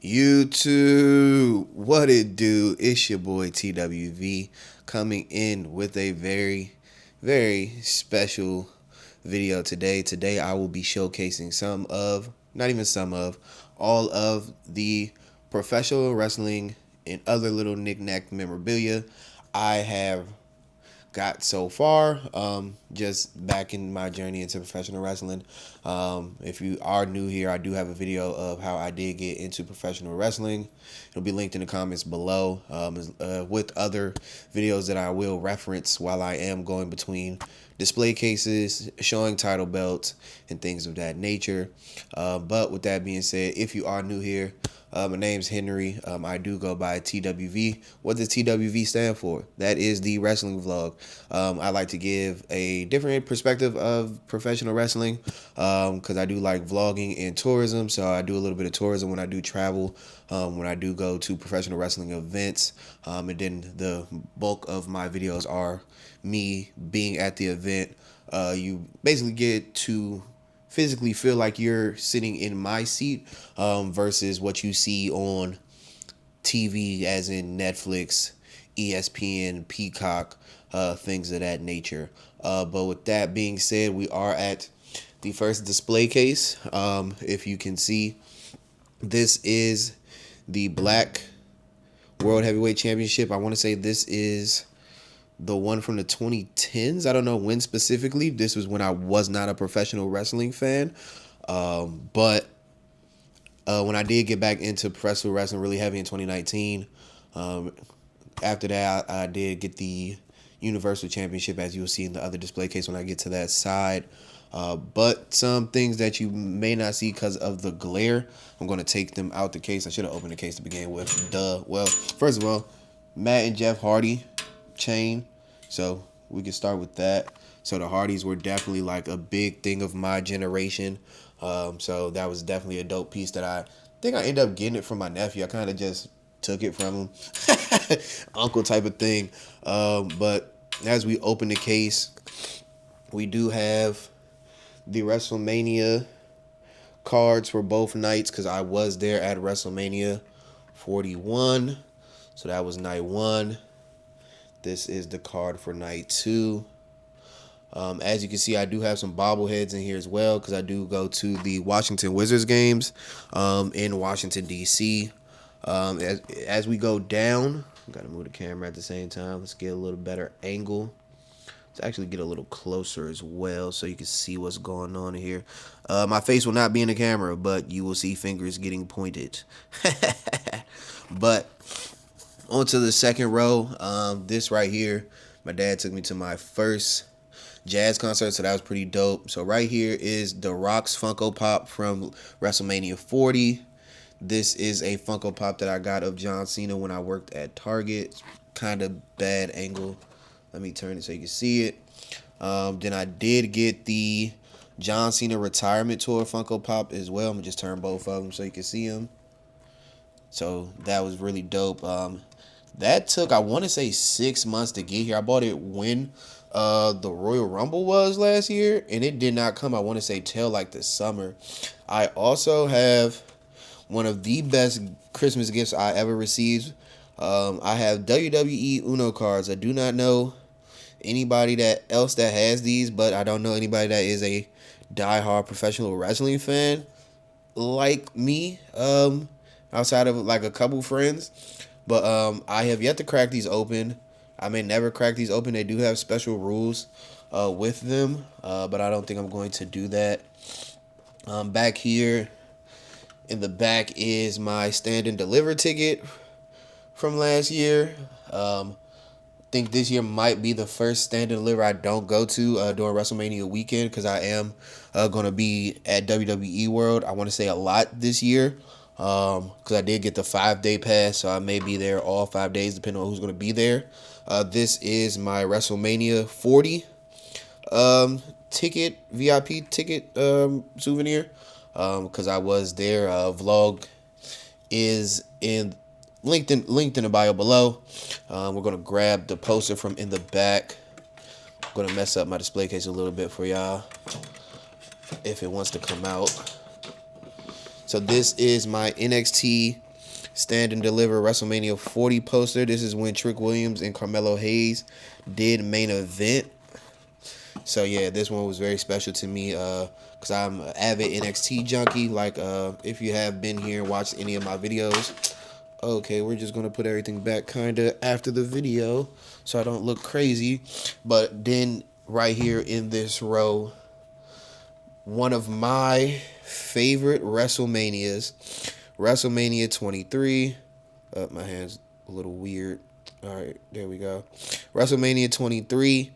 YouTube, what it do? It's your boy TWV coming in with a very special video today. Today I will be showcasing all of the professional wrestling and other little knick-knack memorabilia I have got so far, just back in my journey into professional wrestling. If you are new here, I do have a video of how I did get into professional wrestling. It'll be linked in the comments below, with other videos that I will reference while I am going between display cases, showing title belts, and things of that nature. But with that being said, if you are new here, my name's Henry. I do go by TWV. What does TWV stand for? That is the wrestling vlog. I like to give a different perspective of professional wrestling because I do like vlogging and tourism. So I do a little bit of tourism when I do travel, when I do go to professional wrestling events. And then the bulk of my videos are me being at the event. You basically get to physically feel like you're sitting in my seat, versus what you see on TV, as in Netflix, ESPN, Peacock, things of that nature. But with that being said, we are at the first display case. If you can see, this is the Black World Heavyweight Championship. I want to say this is the one from the 2010s. I don't know when specifically. This was when I was not a professional wrestling fan. But when I did get back into professional wrestling really heavy in 2019, after that, I did get the Universal Championship, as you will see in the other display case when I get to that side. But some things that you may not see because of the glare, I'm going to take them out the case. I should have opened the case to begin with. Duh. Well, first of all, Matt and Jeff Hardy chain, so we can start with that. So the Hardys were definitely like a big thing of my generation. So that was definitely a dope piece that I think I ended up getting it from my nephew. I kind of just took it from him, uncle type of thing. But as we open the case, we do have the WrestleMania cards for both nights because I was there at WrestleMania 41. So that was night one. This is the card for night two. As you can see, I do have some bobbleheads in here as well because I do go to the Washington Wizards games in Washington, D.C. As we go down, got to move the camera at the same time. Let's get a little better angle. Let's actually get a little closer as well so you can see what's going on here. My face will not be in the camera, but you will see fingers getting pointed. But onto the second row. This right here, my dad took me to my first jazz concert, so that was pretty dope. So right here is The Rock's Funko Pop from WrestleMania 40. This is a Funko Pop that I got of John Cena when I worked at Target. It's kind of bad angle. Let me turn it so you can see it. Then I did get the John Cena Retirement Tour Funko Pop as well. I'm going to just turn both of them so you can see them. So that was really dope. That took, I want to say, 6 months to get here. I bought it when the Royal Rumble was last year, and it did not come, I want to say, till like the summer. I also have one of the best Christmas gifts I ever received. I have WWE Uno cards. I do not know anybody else that has these, but I don't know anybody that is a diehard professional wrestling fan like me, outside of like a couple friends. But I have yet to crack these open. I may never crack these open. They do have special rules with them, but I don't think I'm going to do that. Back here in the back is my stand and deliver ticket from last year. I think this year might be the first stand and deliver I don't go to during WrestleMania weekend because I am going to be at WWE World. I want to say a lot this year. Because I did get the 5-day pass, so I may be there all 5 days depending on who's going to be there. This is my WrestleMania 40 ticket, VIP ticket souvenir, because I was there. Vlog is linked in the bio below. We're going to grab the poster from in the back. I'm going to mess up my display case a little bit for y'all if it wants to come out. So this is my NXT Stand and Deliver WrestleMania 40 poster. This is when Trick Williams and Carmelo Hayes did main event. So yeah, this one was very special to me because I'm an avid NXT junkie. Like if you have been here and watched any of my videos, okay, we're just gonna put everything back kind of after the video so I don't look crazy. But then right here in this row, one of my favorite WrestleManias, WrestleMania 23. My hand's a little weird. All right, there we go. WrestleMania 23.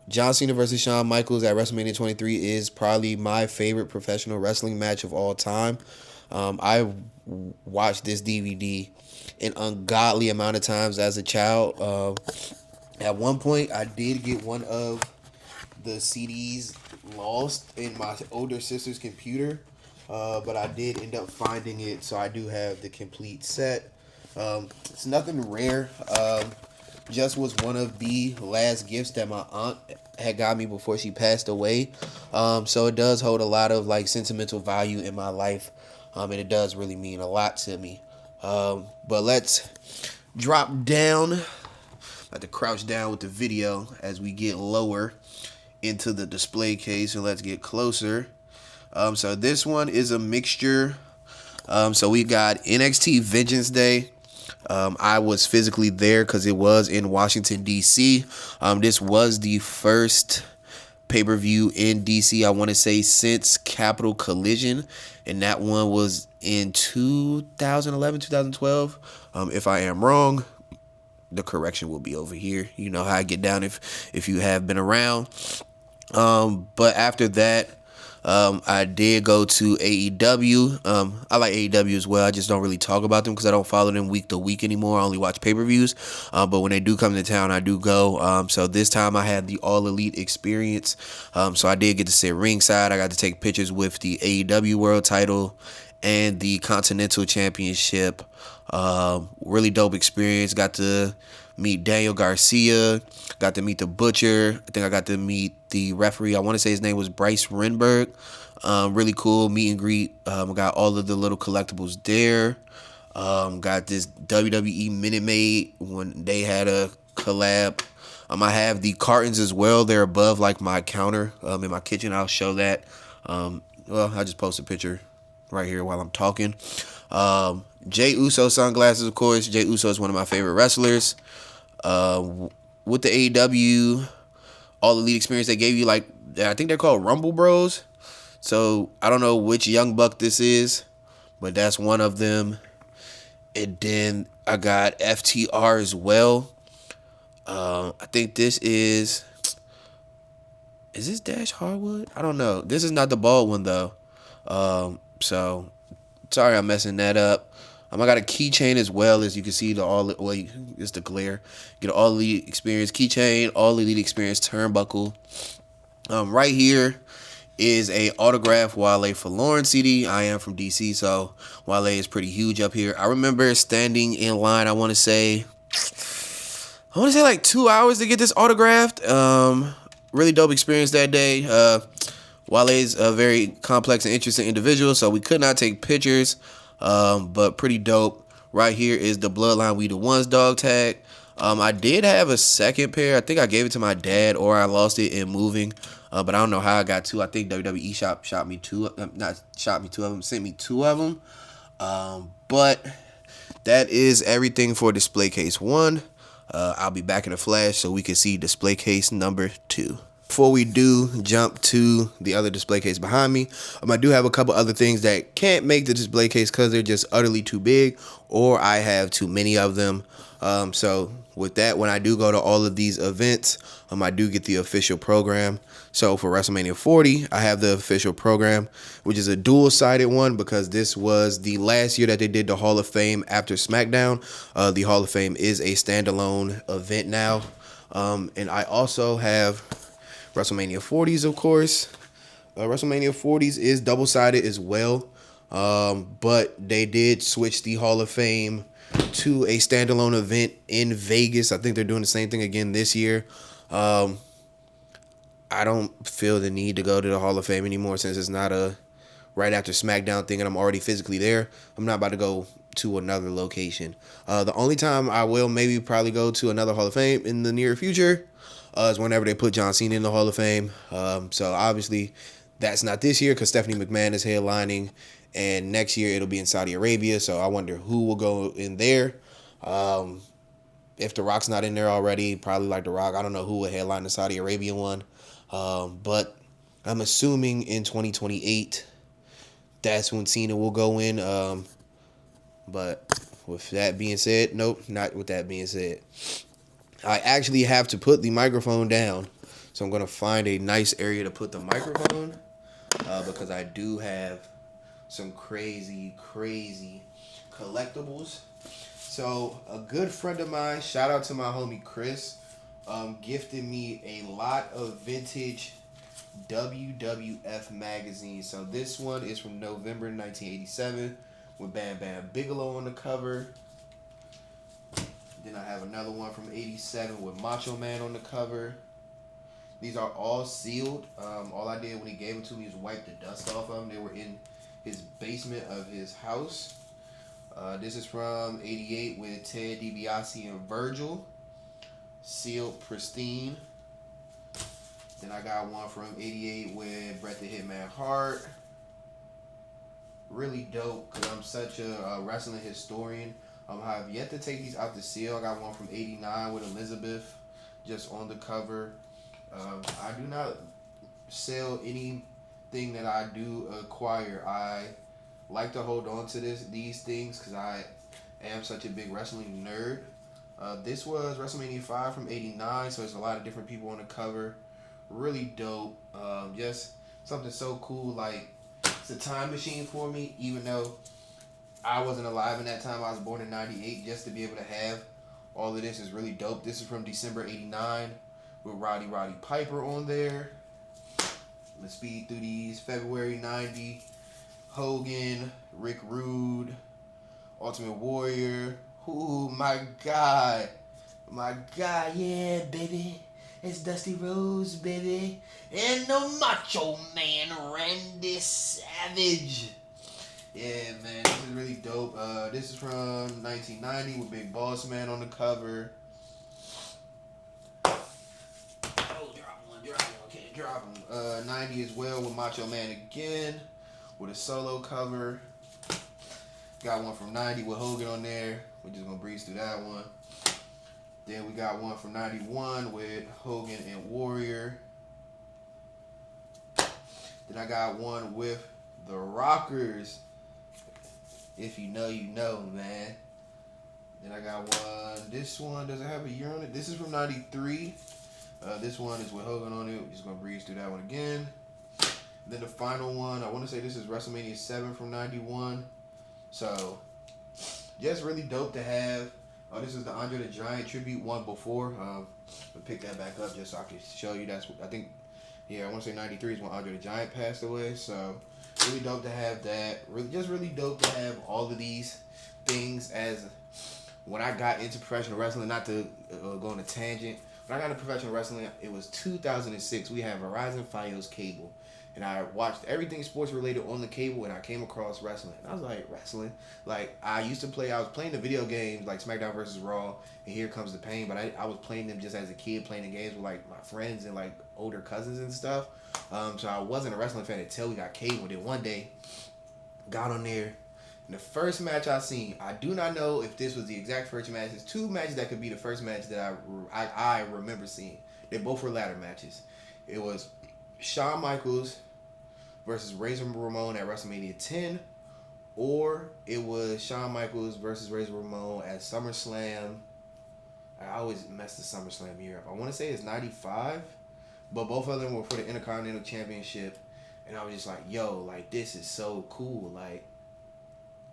John Cena versus Shawn Michaels at WrestleMania 23 is probably my favorite professional wrestling match of all time. I watched this DVD an ungodly amount of times as a child. At one point, I did get one of the CDs lost in my older sister's computer, but I did end up finding it, so I do have the complete set. It's nothing rare. Just was one of the last gifts that my aunt had got me before she passed away. So it does hold a lot of like sentimental value in my life, and it does really mean a lot to me. But let's drop down. I have to crouch down with the video as we get lower into the display case, and let's get closer. So this one is a mixture. So we got NXT Vengeance Day. I was physically there because it was in Washington, D.C. This was the first pay-per-view in D.C., I want to say, since Capital Collision. And that one was in 2011, 2012. If I am wrong, the correction will be over here. You know how I get down if you have been around. But after that, I did go to AEW. I like AEW as well. I just don't really talk about them because I don't follow them week to week anymore. I only watch pay-per-views. But when they do come to town, I do go. So this time I had the All Elite experience. So I did get to sit ringside. I got to take pictures with the AEW World Title and the Continental Championship. Really dope experience. Got to meet Daniel Garcia. Got to meet the Butcher. I think I got to meet the referee. I want to say his name was Bryce Renberg. Really cool meet and greet. Got all of the little collectibles there. Got this WWE Minute Maid when they had a collab. I have the cartons as well. They're above like my counter in my kitchen. I'll show that. Well, I just posted a picture right here while I'm talking. Jey Uso sunglasses, of course. Jey Uso is one of my favorite wrestlers. With the AEW All Elite experience, they gave you like, I think they're called Rumble Bros. So I don't know which Young Buck this is, but that's one of them. And then I got FTR as well. I think this is this Dash Hardwood? I don't know. This is not the bald one though. So sorry I'm messing that up. I got a keychain as well, as you can see it's the glare. Get an All Elite Experience keychain, All Elite Experience turnbuckle. Right here is a autographed Wale for Lauren CD. I am from DC, so Wale is pretty huge up here. I remember standing in line, I want to say like 2 hours to get this autographed. Really dope experience that day. Wale's a very complex and interesting individual, so we could not take pictures. But pretty dope. Right here is the Bloodline We The Ones dog tag. I did have a second pair. I think I gave it to my dad, or I lost it in moving. But I don't know how I got two. I think WWE shot me two. Not shot me two of them. Sent me two of them. But that is everything for display case 1. I'll be back in a flash so we can see display case number 2. Before we do jump to the other display case behind me, I do have a couple other things that can't make the display case because they're just utterly too big, or I have too many of them. So with that, when I do go to all of these events, I do get the official program. So for WrestleMania 40, I have the official program, which is a dual-sided one because this was the last year that they did the Hall of Fame after SmackDown. The Hall of Fame is a standalone event now. And I also have WrestleMania 40s, of course. WrestleMania 40s is double-sided as well. But they did switch the Hall of Fame to a standalone event in Vegas. I think they're doing the same thing again this year. I don't feel the need to go to the Hall of Fame anymore since it's not a right after SmackDown thing and I'm already physically there. I'm not about to go to another location. The only time I will maybe probably go to another Hall of Fame in the near future is whenever they put John Cena in the Hall of Fame. So obviously that's not this year because Stephanie McMahon is headlining, and next year it'll be in Saudi Arabia. So I wonder who will go in there. If The Rock's not in there already, probably like The Rock. I don't know who will headline the Saudi Arabian one. But I'm assuming in 2028, that's when Cena will go in. But with that being said, nope, not with that being said. I actually have to put the microphone down. So I'm going to find a nice area to put the microphone because I do have some crazy collectibles. So a good friend of mine, shout out to my homie Chris, gifted me a lot of vintage WWF magazines. So this one is from November 1987 with Bam Bam Bigelow on the cover. Then I have another one from 87 with Macho Man on the cover. These are all sealed. All I did when he gave them to me was wipe the dust off of them. They were in his basement of his house. This is from 88 with Ted DiBiase and Virgil. Sealed pristine. Then I got one from 88 with Bret the Hitman Hart. Really dope because I'm such a wrestling historian. I have yet to take these out the seal. I got one from 89 with Elizabeth just on the cover. I do not sell anything that I do acquire. I like to hold on to these things because I am such a big wrestling nerd. This was WrestleMania 5 from 89, so there's a lot of different people on the cover. Really dope. Just something so cool. Like, it's a time machine for me, even though I wasn't alive in that time. I was born in 98. Just to be able to have all of this is really dope. This is from December 89 with Roddy Piper on there. Let's speed through these. February 90. Hogan, Rick Rude, Ultimate Warrior. Ooh, my God, yeah, baby, it's Dusty Rhodes, baby, and the Macho Man, Randy Savage. Yeah, man, this is really dope. This is from 1990 with Big Boss Man on the cover. Oh, drop one, can't drop him. 90 as well with Macho Man again, with a solo cover. Got one from 90 with Hogan on there. We're just going to breeze through that one. Then we got one from 91 with Hogan and Warrior. Then I got one with the Rockers. If you know, you know, man. Then I got one. This one doesn't have a year on it. This is from 93. This one is with Hogan on it. We're just going to breeze through that one again. Then the final one, I want to say this is WrestleMania 7 from 91. So, just really dope to have. Oh, this is the Andre the Giant tribute one before. I'll pick that back up just so I can show you. That's I think, yeah, I want to say 93 is when Andre the Giant passed away. So, really dope to have that. Really dope to have all of these things. As when I got into professional wrestling, not to go on a tangent, when I got into professional wrestling, it was 2006. We had Verizon Fios cable. And I watched everything sports related on the cable, and I came across wrestling. And I was like, wrestling? Like, I was playing the video games, like SmackDown vs. Raw, and Here Comes the Pain, but I was playing them just as a kid, playing the games with, like, my friends and, like, older cousins and stuff. So I wasn't a wrestling fan until we got cable. Then one day, got on there, and the first match I seen, I do not know if this was the exact first match. There's two matches that could be the first match that I remember seeing. They both were ladder matches. It was Shawn Michaels versus Razor Ramon at WrestleMania 10, or it was Shawn Michaels versus Razor Ramon at SummerSlam. I always mess the SummerSlam year up. I want to say it's 95, but both of them were for the Intercontinental Championship, and I was just like, yo, like, this is so cool. Like,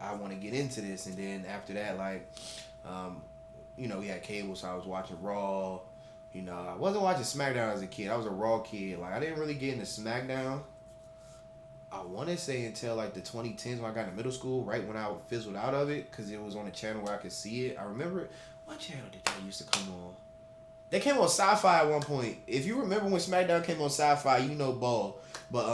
I want to get into this. And then after that, like, we had cable, so I was watching Raw. I wasn't watching SmackDown as a kid. I was a Raw kid. Like, I didn't really get into SmackDown, I want to say, until like the 2010s when I got into middle school, right when I fizzled out of it, because it was on a channel where I could see it. I remember, what channel did they used to come on? They came on Sci-Fi at one point. If you remember when SmackDown came on Sci-Fi, you know ball. But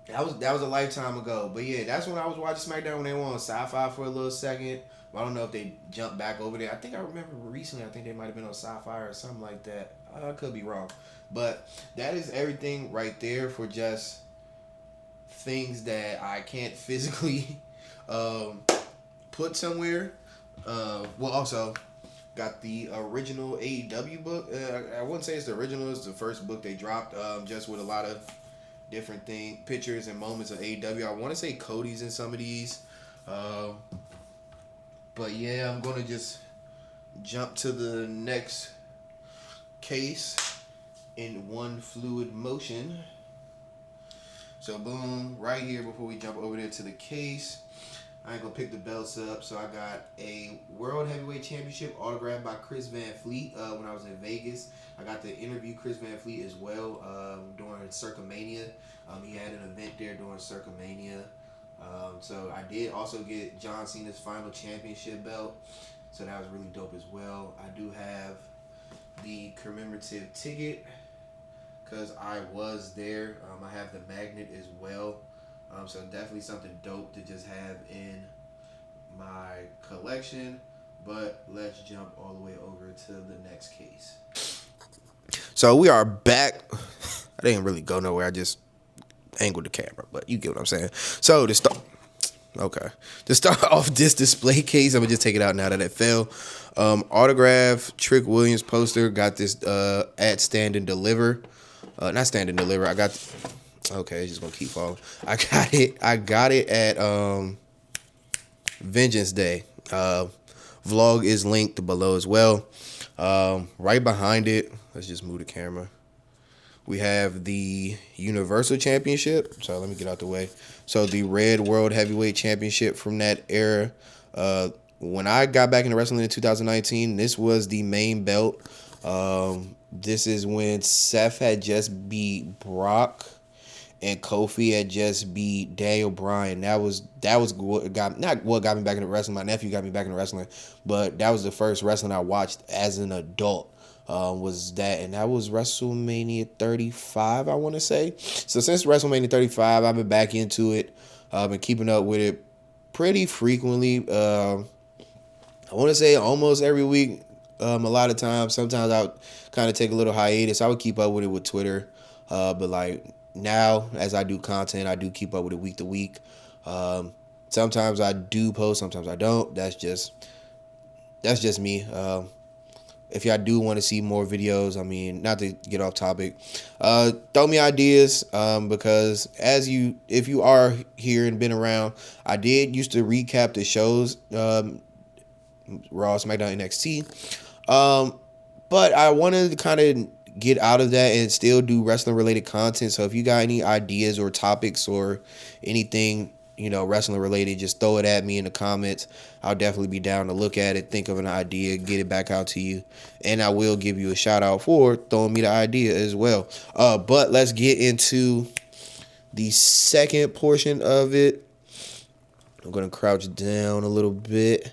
That was a lifetime ago. But yeah, that's when I was watching SmackDown when they were on Sci-Fi for a little second. I don't know if they jumped back over there. I think I remember recently. I think they might have been on Sci-Fi or something like that. I could be wrong, but that is everything right there for just things that I can't physically um, put somewhere. Well, also got the original AEW book. I wouldn't say it's the original. It's the first book they dropped, just with a lot of different pictures and moments of AEW. I want to say Cody's in some of these. Um, but yeah, I'm going to just jump to the next case in one fluid motion. So boom, right here before we jump over there to the case, I ain't gonna pick the belts up. So I got a World Heavyweight Championship autographed by Chris Van Fleet when I was in Vegas. I got to interview Chris Van Fleet as well during Circumania. He had an event there during Circumania. So I did also get John Cena's final championship belt. So that was really dope as well. I do have the commemorative ticket because I was there. I have the magnet as well. So definitely something dope to just have in my collection. But let's jump all the way over to the next case. So we are back. I didn't really go nowhere. I just angled the camera, but you get what I'm saying. So to start off this display case, I'm gonna just take it out now that it fell. Autograph Trick Williams poster. Got this at Stand and Deliver. Not Stand and Deliver. Okay, it's just gonna keep falling. I got it at Vengeance Day. Vlog is linked below as well. Right behind it, let's just move the camera. We have the Universal Championship. So let me get out the way. So the Red World Heavyweight Championship from that era. When I got back into wrestling in 2019, this was the main belt. This is when Seth had just beat Brock and Kofi had just beat Daniel Bryan. That was what got me back into wrestling. My nephew got me back into wrestling, but that was the first wrestling I watched as an adult. Was that, and that was WrestleMania 35, I want to say. So since WrestleMania 35, I've been back into it. I've been keeping up with it pretty frequently. I want to say almost every week. A lot of times, sometimes I'll kind of take a little hiatus. I would keep up with it with Twitter, but like now, as I do content, I do keep up with it week to week. Sometimes I do post, sometimes I don't. That's just me. If y'all do want to see more videos, I mean, not to get off topic, throw me ideas, because if you are here and been around, I did used to recap the shows, Raw, SmackDown, NXT, but I wanted to kind of get out of that and still do wrestling related content. So if you got any ideas or topics or anything, wrestling related, just throw it at me in the comments. I'll definitely be down to look at it, think of an idea, get it back out to you, and I will give you a shout out for throwing me the idea as well. But let's get into the second portion of it. I'm gonna crouch down a little bit.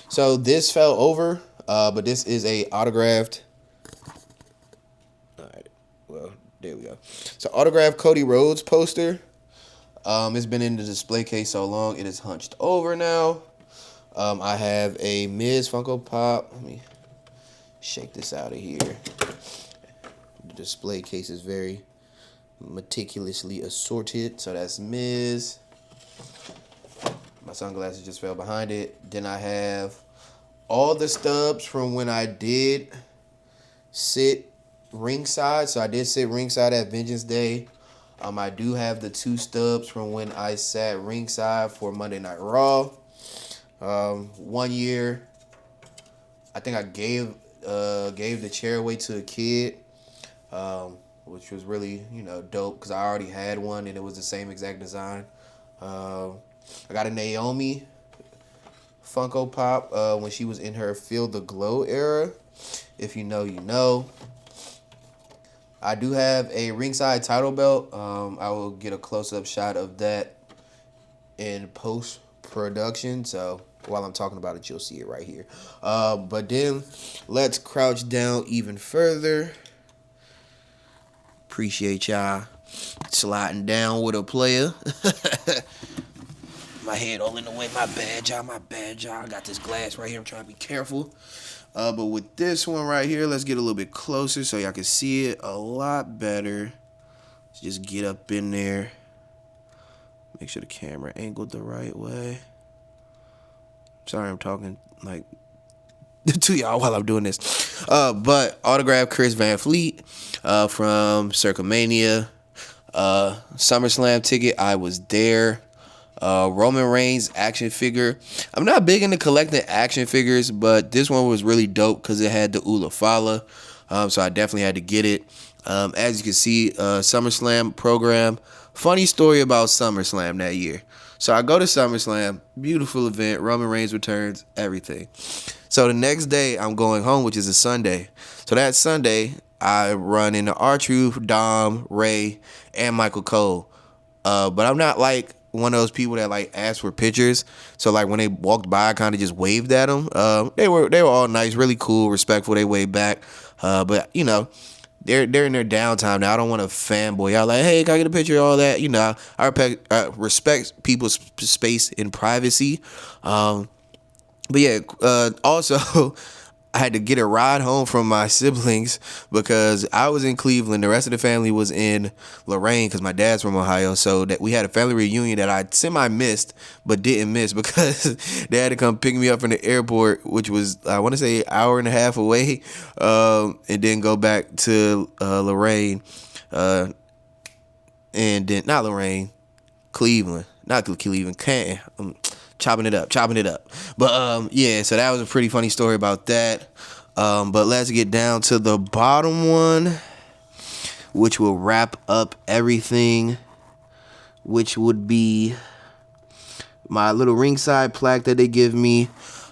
So this fell over, but this is a autographed. All right, well, there we go. So autographed Cody Rhodes poster. It's been in the display case so long, it is hunched over now. I have a Miz Funko Pop. Let me shake this out of here. The display case is very meticulously assorted. So that's Miz. My sunglasses just fell behind it. Then I have all the stubs from when I did sit ringside. So I did sit ringside at Vengeance Day. I do have the 2 stubs from when I sat ringside for Monday Night Raw. 1 year, I think I gave the chair away to a kid, which was really dope because I already had one and it was the same exact design. I got a Naomi Funko Pop when she was in her Feel the Glow era. If you know, you know. I do have a ringside title belt. I will get a close-up shot of that in post-production. So while I'm talking about it, you'll see it right here. But then let's crouch down even further. Appreciate y'all. Sliding down with a player. My head all in the way. My bad, y'all. My bad, y'all. I got this glass right here. I'm trying to be careful. But with this one right here, let's get a little bit closer so y'all can see it a lot better. Let's just get up in there. Make sure the camera angled the right way. Sorry, I'm talking like to y'all while I'm doing this. But autograph Chris Van Fleet from Circlemania. SummerSlam ticket. I was there. Roman Reigns action figure. I'm not big into collecting action figures, but this one was really dope because it had the Ulafala. So I definitely had to get it. As you can see, SummerSlam program. Funny story about SummerSlam that year. So I go to SummerSlam, beautiful event, Roman Reigns returns, everything. So the next day I'm going home, which is a Sunday. So that Sunday I run into R-Truth, Dom, Ray, and Michael Cole. But I'm not like one of those people that like ask for pictures. So like when they walked by, I kind of just waved at them. They were all nice, really cool, respectful. They waved back. But you know, they're in their downtime now. I don't want to fanboy out like, hey, can I get a picture? All that, you know. I respect people's space and privacy. But yeah, also. I had to get a ride home from my siblings because I was in Cleveland. The rest of the family was in Lorain because my dad's from Ohio. So that we had a family reunion that I semi-missed but didn't miss because they had to come pick me up from the airport, which was, I want to say, an hour and a half away, and then go back to Lorain. And then, not Lorain, Cleveland. Not Cleveland, Canton. Chopping it up. But yeah, so that was a pretty funny story about that. But let's get down to the bottom one, which will wrap up everything, which would be my little ringside plaque that they give me.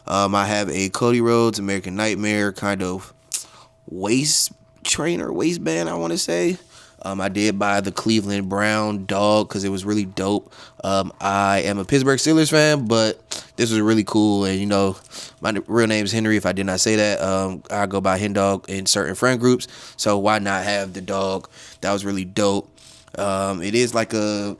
I have a Cody Rhodes American Nightmare kind of waistband, I want to say. I did buy the Cleveland Brown dog because it was really dope. I am a Pittsburgh Steelers fan, but this was really cool. And, you know, my real name is Henry. If I did not say that, I go by Hen Dog in certain friend groups. So why not have the dog? That was really dope. It is like I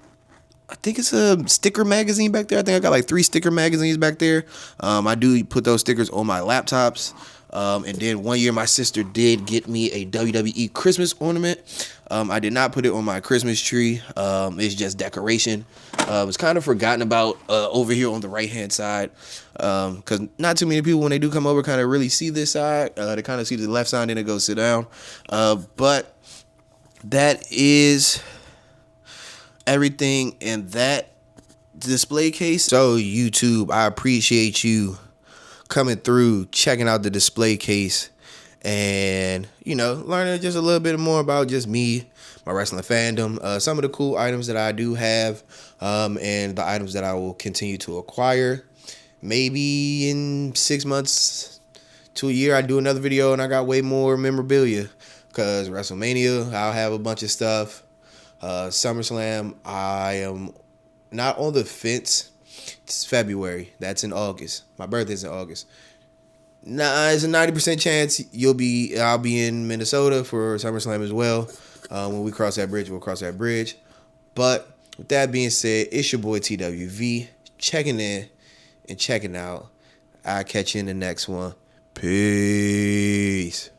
think it's a sticker magazine back there. I think I got like 3 sticker magazines back there. I do put those stickers on my laptops. And then one year my sister did get me a WWE Christmas ornament. I did not put it on my Christmas tree. It's just decoration. It's kind of forgotten about over here on the right hand side, because not too many people when they do come over kind of really see this side. They kind of see the left side and then they go sit down. But that is everything in that display case. So YouTube, I appreciate you coming through, checking out the display case, and, you know, learning just a little bit more about just me, my wrestling fandom, some of the cool items that I do have, and the items that I will continue to acquire. Maybe in 6 months to a year, I do another video and I got way more memorabilia, because WrestleMania, I'll have a bunch of stuff. SummerSlam, I am not on the fence. It's February. That's in August. My birthday's in August. It's a 90% chance I'll be in Minnesota for SummerSlam as well. When we cross that bridge, we'll cross that bridge. But with that being said, it's your boy TWV checking in and checking out. I'll catch you in the next one. Peace.